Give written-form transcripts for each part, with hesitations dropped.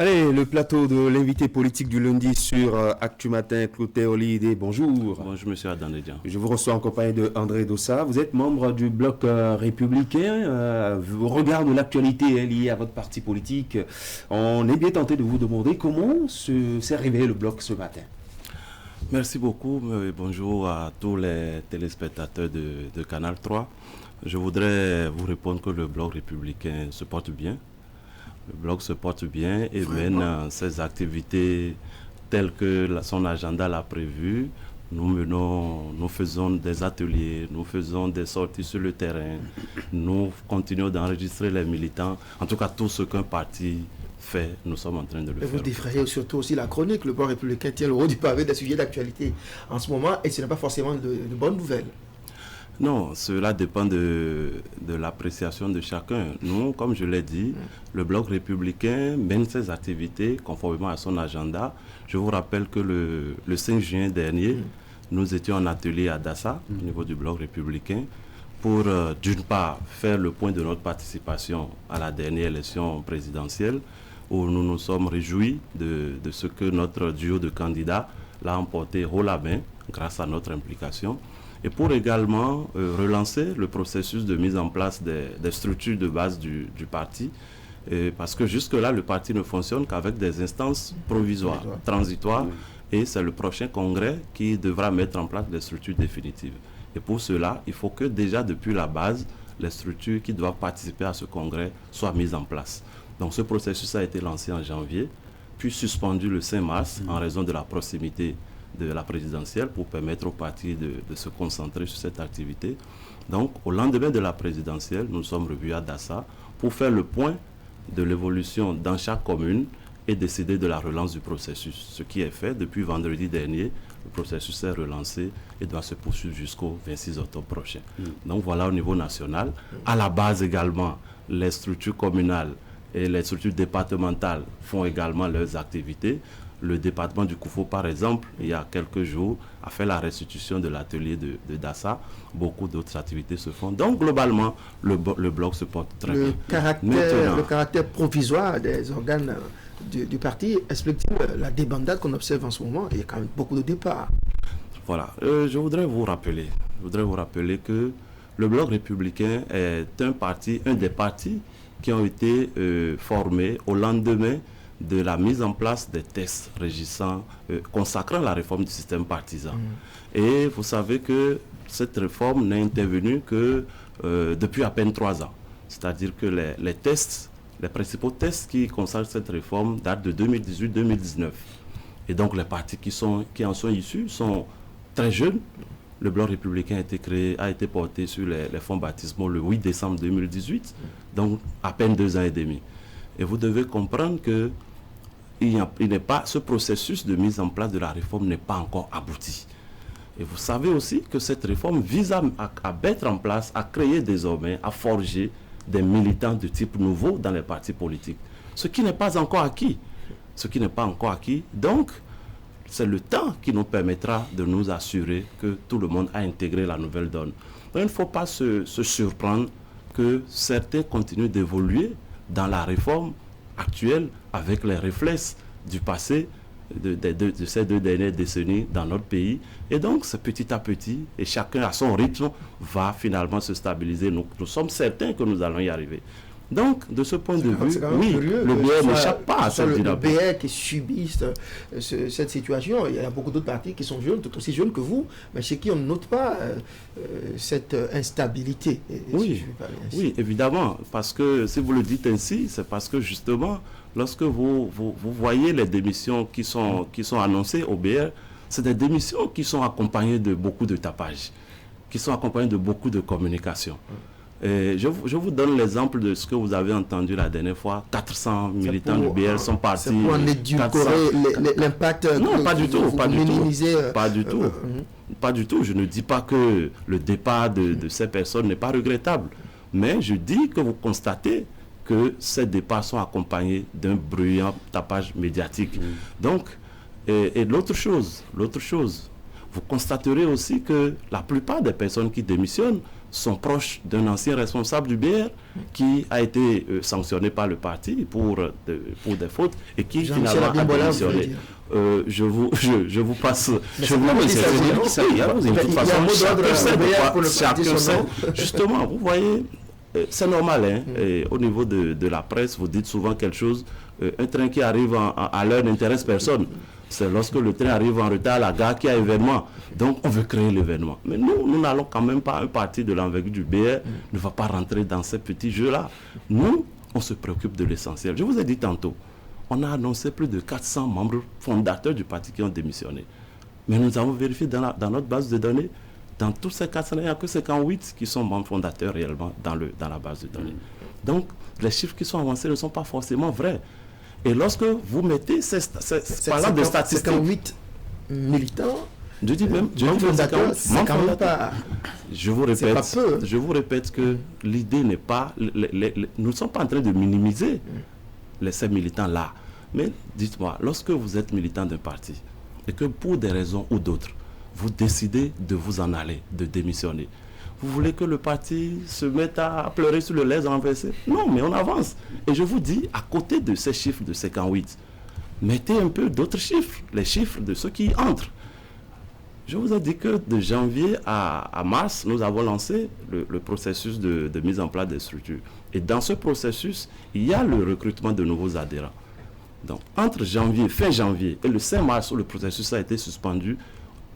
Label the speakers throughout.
Speaker 1: Allez, le plateau de l'invité politique du lundi sur Actu Matin, Clotaire Olide, bonjour.
Speaker 2: Bonjour, monsieur Adanedian.
Speaker 1: Je vous reçois en compagnie de André Dossa. Vous êtes membre du bloc républicain. Au regard de l'actualité liée à votre parti politique, on est bien tenté de vous demander comment s'est réveillé le bloc ce matin.
Speaker 2: Merci beaucoup. Bonjour à tous les téléspectateurs de Canal 3. Je voudrais vous répondre que le bloc républicain se porte bien. Le bloc se porte bien et mène ses activités telles que son agenda l'a prévu. Nous faisons des ateliers, nous faisons des sorties sur le terrain, nous continuons d'enregistrer les militants. En tout cas, tout ce qu'un parti fait, nous sommes en train de le faire.
Speaker 3: Vous défrayez surtout aussi la chronique. Le bloc républicain tient le haut du pavé des sujets d'actualité en ce moment et ce n'est pas forcément de bonnes nouvelles.
Speaker 2: Non, cela dépend de l'appréciation de chacun. Nous, comme je l'ai dit, le bloc républicain mène ses activités conformément à son agenda. Je vous rappelle que le 5 juin dernier, nous étions en atelier à Dassa, au niveau du bloc républicain, pour d'une part faire le point de notre participation à la dernière élection présidentielle, où nous nous sommes réjouis de ce que notre duo de candidats l'a emporté haut la main grâce à notre implication. Et pour également relancer le processus de mise en place des structures de base du parti, parce que jusque-là, le parti ne fonctionne qu'avec des instances provisoires, transitoires, et c'est le prochain congrès qui devra mettre en place des structures définitives. Et pour cela, il faut que déjà depuis la base, les structures qui doivent participer à ce congrès soient mises en place. Donc ce processus a été lancé en janvier, puis suspendu le 5 mars en raison de la proximité de la présidentielle pour permettre au parti de se concentrer sur cette activité. Donc, au lendemain de la présidentielle, nous sommes revus à Dassa pour faire le point de l'évolution dans chaque commune et décider de la relance du processus. Ce qui est fait depuis vendredi dernier, le processus est relancé et doit se poursuivre jusqu'au 26 octobre prochain. Donc voilà au niveau national. À la base également, les structures communales et les structures départementales font également leurs activités. Le département du Koufo, par exemple, il y a quelques jours, a fait la restitution de l'atelier de Dassa. Beaucoup d'autres activités se font. Donc, globalement, le bloc se porte très bien.
Speaker 3: Le caractère provisoire des organes du parti explique-t-il la débandade qu'on observe en ce moment? Il y a quand même beaucoup de départs.
Speaker 2: Voilà. Je voudrais vous rappeler que le bloc républicain est un des partis qui ont été formés au lendemain de la mise en place des tests régissant, consacrant la réforme du système partisan. Et vous savez que cette réforme n'est intervenue que depuis à peine 3 ans. C'est-à-dire que les principaux tests qui consacrent cette réforme datent de 2018-2019. Et donc les partis qui en sont issus sont très jeunes. Le bloc républicain a été porté sur les fonds baptismaux le 8 décembre 2018, donc à peine 2 ans et demi. Et vous devez comprendre que ce processus de mise en place de la réforme n'est pas encore abouti. Et vous savez aussi que cette réforme vise à mettre en place, à créer désormais, à forger des militants de type nouveau dans les partis politiques. Ce qui n'est pas encore acquis. Donc, c'est le temps qui nous permettra de nous assurer que tout le monde a intégré la nouvelle donne. Donc, il ne faut pas se surprendre que certains continuent d'évoluer dans la réforme actuelle avec les réflexes du passé de ces 2 dernières décennies dans notre pays. Et donc, c'est petit à petit, et chacun à son rythme, va finalement se stabiliser. Nous sommes certains que nous allons y arriver. Donc, de ce point de vue, oui, le BR n'échappe pas à cette dynamique.
Speaker 3: Le BR qui subit cette situation, il y a beaucoup d'autres partis qui sont jeunes, tout aussi jeunes que vous, mais chez qui on ne note pas cette instabilité.
Speaker 2: Oui, évidemment, parce que si vous le dites ainsi, c'est parce que justement, lorsque vous voyez les démissions qui sont annoncées au BR, c'est des démissions qui sont accompagnées de beaucoup de tapage, qui sont accompagnées de beaucoup de communication. Et je vous donne l'exemple de ce que vous avez entendu la dernière fois. 400 militants du BR sont partis.
Speaker 3: C'est pour en édulcorer l'impact.
Speaker 2: Non, pas du tout. Pas du tout. Je ne dis pas que le départ de ces personnes n'est pas regrettable. Mais je dis que vous constatez que ces départs sont accompagnés d'un bruyant tapage médiatique. Donc, et l'autre chose, vous constaterez aussi que la plupart des personnes qui démissionnent sont proches d'un ancien responsable du BR qui a été sanctionné par le parti pour des fautes et qui finalement a démissionné. Je vous passe. Chacun sait. Justement, vous voyez, c'est normal. Et au niveau de la presse, vous dites souvent quelque chose. Un train qui arrive à l'heure n'intéresse personne. C'est lorsque le train arrive en retard à la gare qu'il y a événement. Donc, on veut créer l'événement. Mais nous n'allons quand même pas, un parti de l'envergure du BR ne va pas rentrer dans ces petits jeux-là. Nous, on se préoccupe de l'essentiel. Je vous ai dit tantôt, on a annoncé plus de 400 membres fondateurs du parti qui ont démissionné. Mais nous avons vérifié dans notre base de données, dans tous ces 400, il n'y a que 58 qui sont membres fondateurs réellement dans la base de données. Donc, les chiffres qui sont avancés ne sont pas forcément vrais. Et lorsque vous mettez ces par de statistiques...
Speaker 3: 58 militants,
Speaker 2: je dis même
Speaker 3: c'est quand même pas...
Speaker 2: Je vous répète que l'idée n'est pas... nous ne sommes pas en train de minimiser ces militants-là. Mais dites-moi, lorsque vous êtes militant d'un parti, et que pour des raisons ou d'autres, vous décidez de vous en aller, de démissionner, vous voulez que le parti se mette à pleurer sur le lait renversé? Non, mais on avance. Et je vous dis, à côté de ces chiffres de 58, mettez un peu d'autres chiffres, les chiffres de ceux qui entrent. Je vous ai dit que de janvier à mars, nous avons lancé le processus de mise en place des structures. Et dans ce processus, il y a le recrutement de nouveaux adhérents. Donc, entre fin janvier et le 5 mars, où le processus a été suspendu,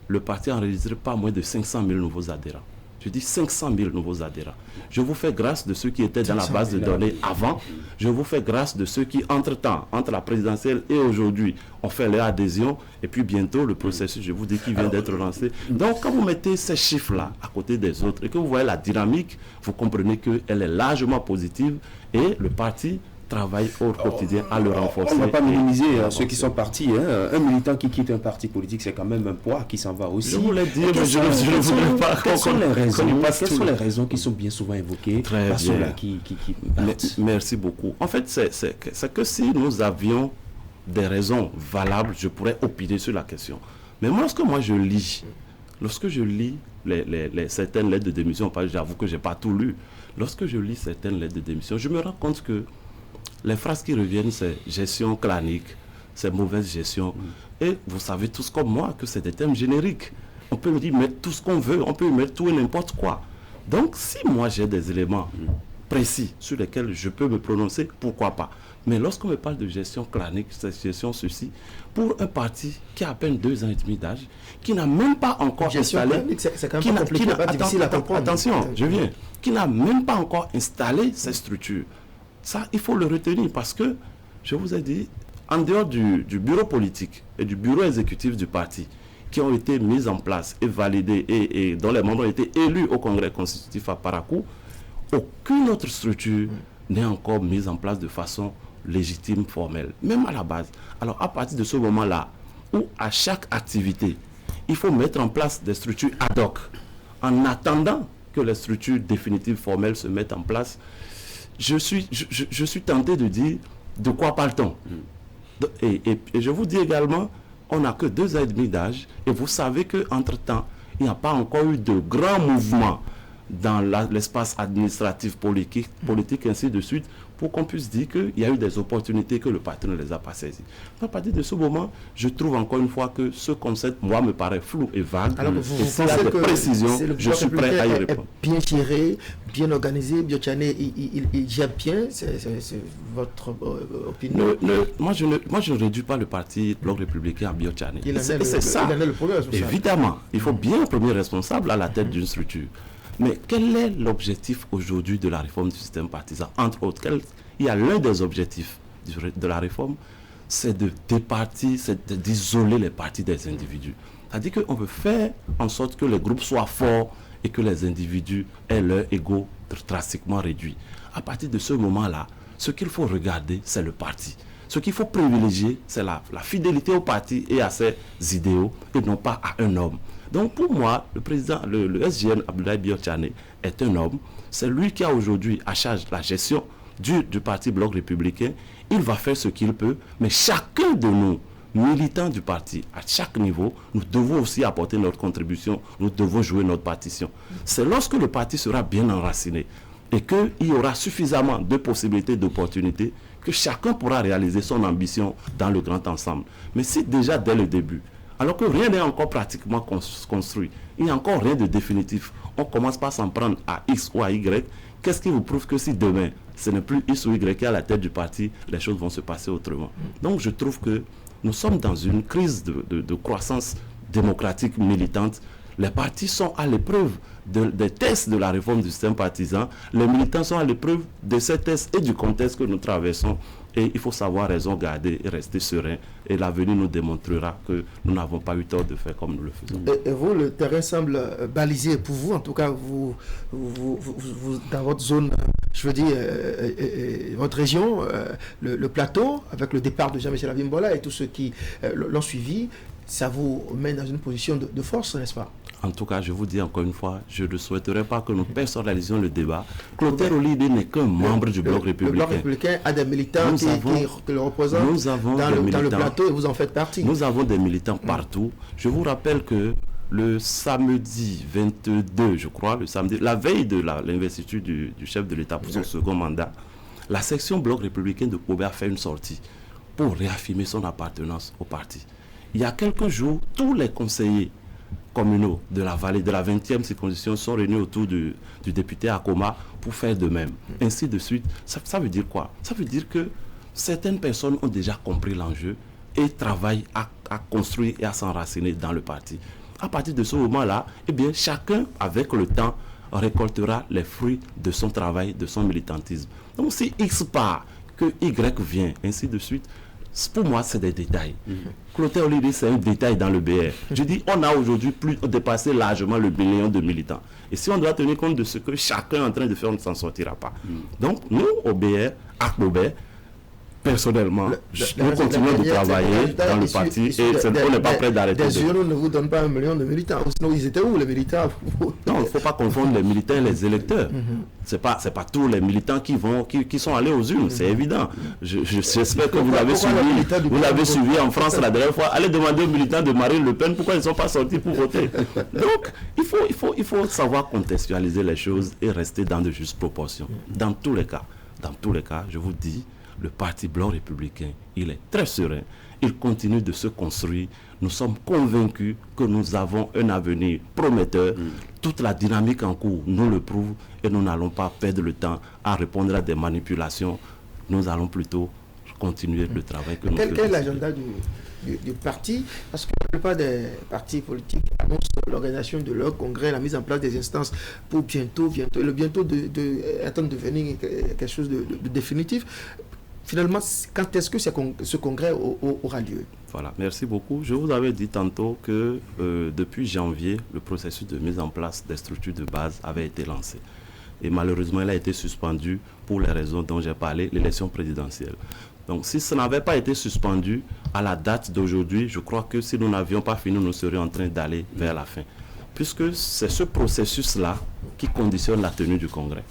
Speaker 2: le parti a enregistré pas moins de 500 000 nouveaux adhérents. Je dis 500 000 nouveaux adhérents. Je vous fais grâce de ceux qui étaient dans la base de données avant. Je vous fais grâce de ceux qui, entre-temps, entre la présidentielle et aujourd'hui, ont fait leur adhésion. Et puis bientôt, le processus, je vous dis, qui vient d'être lancé. Donc, quand vous mettez ces chiffres-là à côté des autres et que vous voyez la dynamique, vous comprenez qu'elle est largement positive et le parti travaille au quotidien à le renforcer.
Speaker 1: On ne va pas minimiser ceux qui sont partis. Un militant qui quitte un parti politique, c'est quand même un poids qui s'en va aussi.
Speaker 2: Je voulais dire, mais je ne voulais pas.
Speaker 1: Quelles sont les raisons qui sont bien souvent évoquées par ceux-là qui partent?
Speaker 2: Merci beaucoup. En fait, c'est que si nous avions des raisons valables, je pourrais opiner sur la question. Mais lorsque je lis certaines lettres de démission, j'avoue que je n'ai pas tout lu. Lorsque je lis certaines lettres de démission, je me rends compte que les phrases qui reviennent, c'est gestion clanique, c'est mauvaise gestion. Et vous savez tous comme moi que c'est des thèmes génériques. On peut y mettre tout ce qu'on veut, on peut y mettre tout et n'importe quoi. Donc, si moi j'ai des éléments précis sur lesquels je peux me prononcer, pourquoi pas. Mais lorsqu'on me parle de gestion clanique, cette gestion ceci, pour un parti qui a à peine 2 ans et demi d'âge, qui n'a même pas encore installé...
Speaker 3: C'est quand même pas compliqué, pas difficile à comprendre.
Speaker 2: Attention, je viens. Qui n'a même pas encore installé ces structures. Ça, il faut le retenir parce que, je vous ai dit, en dehors du bureau politique et du bureau exécutif du parti, qui ont été mis en place et validés et dont les membres ont été élus au Congrès constitutif à Parakou, aucune autre structure n'est encore mise en place de façon légitime, formelle, même à la base. Alors, à partir de ce moment-là, où à chaque activité, il faut mettre en place des structures ad hoc, en attendant que les structures définitives, formelles se mettent en place, je suis tenté de dire de quoi parle-t-on. Et je vous dis également, on n'a que 2 ans et demi d'âge et vous savez qu'entre-temps, il n'y a pas encore eu de grands mouvements dans l'espace administratif, politique, ainsi de suite, pour qu'on puisse dire qu'il y a eu des opportunités que le parti ne les a pas saisies. À partir de ce moment, je trouve encore une fois que ce concept, moi, me paraît flou et vague.
Speaker 3: Alors que vous
Speaker 2: pensez
Speaker 3: que
Speaker 2: précisions, je suis prêt à y répondre.
Speaker 3: Bien géré, bien organisé, Biotchané, il gère bien, c'est votre opinion?
Speaker 2: Moi, je ne réduis pas le parti Bloc républicain à Biotchané.
Speaker 3: C'est ça. Il en est le premier responsable.
Speaker 2: Évidemment, il faut bien un premier responsable à la tête d'une structure. Mais quel est l'objectif aujourd'hui de la réforme du système partisan? Entre autres, il y a l'un des objectifs de la réforme, c'est de départir, c'est d'isoler les partis des individus. C'est-à-dire qu'on veut faire en sorte que les groupes soient forts et que les individus aient leur ego drastiquement réduit. À partir de ce moment-là, ce qu'il faut regarder, c'est le parti. Ce qu'il faut privilégier, c'est la fidélité au parti et à ses idéaux, et non pas à un homme. Donc pour moi, le président, le SGN Abdoulaye Biotchané est un homme. C'est lui qui a aujourd'hui à charge la gestion du parti Bloc républicain. Il va faire ce qu'il peut, mais chacun de nous militants du parti, à chaque niveau, nous devons aussi apporter notre contribution, nous devons jouer notre partition. C'est lorsque le parti sera bien enraciné et qu'il y aura suffisamment de possibilités, d'opportunités, que chacun pourra réaliser son ambition dans le grand ensemble. Mais si déjà dès le début, alors que rien n'est encore pratiquement construit, il n'y a encore rien de définitif, on commence par s'en prendre à X ou à Y, qu'est-ce qui vous prouve que si demain, ce n'est plus X ou Y qui est à la tête du parti, les choses vont se passer autrement. Donc je trouve que nous sommes dans une crise de croissance démocratique militante. Les partis sont à l'épreuve des tests de la réforme du système partisan. Les militants sont à l'épreuve de ces tests et du contexte que nous traversons. Et il faut savoir raison garder et rester serein. Et l'avenir nous démontrera que nous n'avons pas eu tort de faire comme nous le faisons.
Speaker 3: Et vous, le terrain semble balisé pour vous. En tout cas, vous dans votre zone, je veux dire, votre région, le plateau, avec le départ de Jean-Michel Abimbola et tous ceux qui l'ont suivi, ça vous met dans une position de force, n'est-ce pas?
Speaker 2: En tout cas, je vous dis encore une fois, je ne souhaiterais pas que nous personnalisions le débat. Clotaire Olydé n'est qu'un membre du Bloc républicain. Le
Speaker 3: Bloc républicain a des militants qui le représentent dans le plateau et vous en faites partie.
Speaker 2: Nous avons des militants partout. Je vous rappelle que le samedi 22, je crois, la veille de l'investiture du chef de l'État pour son second mandat, la section Bloc républicain de Kobe a fait une sortie pour réaffirmer son appartenance au parti. Il y a quelques jours, tous les conseillers communaux de la vallée de la 20e circonscription sont réunis autour du député Akoma pour faire de même. Ainsi de suite. Ça veut dire quoi? Ça veut dire que certaines personnes ont déjà compris l'enjeu et travaillent à construire et à s'enraciner dans le parti. À partir de ce moment-là, eh bien, chacun, avec le temps, récoltera les fruits de son travail, de son militantisme. Donc si X part, que Y vient, ainsi de suite, pour moi, c'est des détails. Clotaire Olydé, c'est un détail dans le BR. Je dis, on a aujourd'hui dépassé largement le million de militants. Et si on doit tenir compte de ce que chacun est en train de faire, on ne s'en sortira pas. Donc, nous, au BR, à Kobe, personnellement, nous continuons de travailler dans le parti et on n'est pas prêt d'arrêter.
Speaker 3: Des urnes ne vous donnent pas 1 million de militants. Sinon, ils étaient où les militants?
Speaker 2: Non, il ne faut pas confondre les militants et les électeurs. C'est pas tous les militants qui sont allés aux urnes, c'est évident. J'espère que vous l'avez suivi en France la dernière fois. Allez demander aux militants de Marine Le Pen pourquoi ils ne sont pas sortis pour voter. Donc, il faut savoir contextualiser les choses et rester dans de justes proportions. Dans tous les cas, je vous dis, le parti Bloc républicain, il est très serein. Il continue de se construire. Nous sommes convaincus que nous avons un avenir prometteur. Toute la dynamique en cours nous le prouve et nous n'allons pas perdre le temps à répondre à des manipulations. Nous allons plutôt continuer le travail que nous faisons.
Speaker 3: Quel est l'agenda du parti? Parce que la plupart des partis politiques annoncent l'organisation de leur congrès, la mise en place des instances pour bientôt. Le bientôt attend de devenir quelque chose de définitif. Finalement, quand est-ce que ce congrès aura lieu?
Speaker 2: Voilà, merci beaucoup. Je vous avais dit tantôt que depuis janvier, le processus de mise en place des structures de base avait été lancé. Et malheureusement, il a été suspendu pour les raisons dont j'ai parlé, l'élection présidentielle. Donc, si ça n'avait pas été suspendu à la date d'aujourd'hui, je crois que si nous n'avions pas fini, nous serions en train d'aller vers la fin. Puisque c'est ce processus-là qui conditionne la tenue du congrès.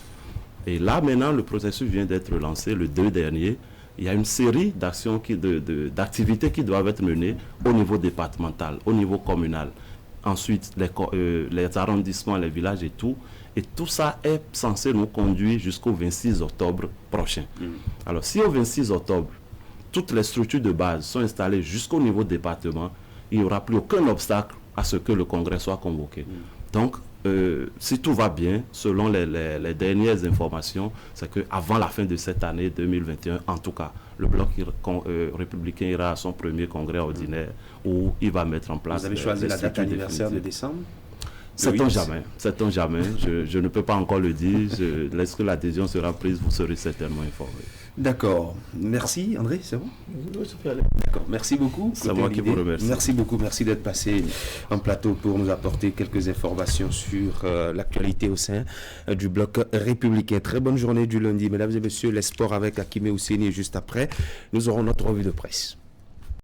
Speaker 2: Et là, maintenant, le processus vient d'être lancé le 2 dernier. Il y a une série d'actions, d'activités qui doivent être menées au niveau départemental, au niveau communal. Ensuite, les arrondissements, les villages et tout. Et tout ça est censé nous conduire jusqu'au 26 octobre prochain. Alors, si au 26 octobre, toutes les structures de base sont installées jusqu'au niveau département, il n'y aura plus aucun obstacle à ce que le congrès soit convoqué. Donc, si tout va bien, selon les dernières informations, c'est qu'avant la fin de cette année 2021, en tout cas, le Bloc républicain ira à son premier congrès ordinaire où il va mettre en place...
Speaker 1: Vous avez choisi la date anniversaire de décembre?
Speaker 2: Sait-on jamais. Je ne peux pas encore le dire. Lorsque la décision sera prise, vous serez certainement informé.
Speaker 1: D'accord. Merci, André, c'est bon?
Speaker 3: Oui, ça peut aller.
Speaker 1: D'accord, merci beaucoup.
Speaker 2: C'est moi qui vous remercie.
Speaker 1: Merci beaucoup, merci d'être passé en plateau pour nous apporter quelques informations sur l'actualité au sein du Bloc républicain. Très bonne journée du lundi. Mesdames et messieurs, les sports avec Akime Ousseni juste après. Nous aurons notre revue de presse.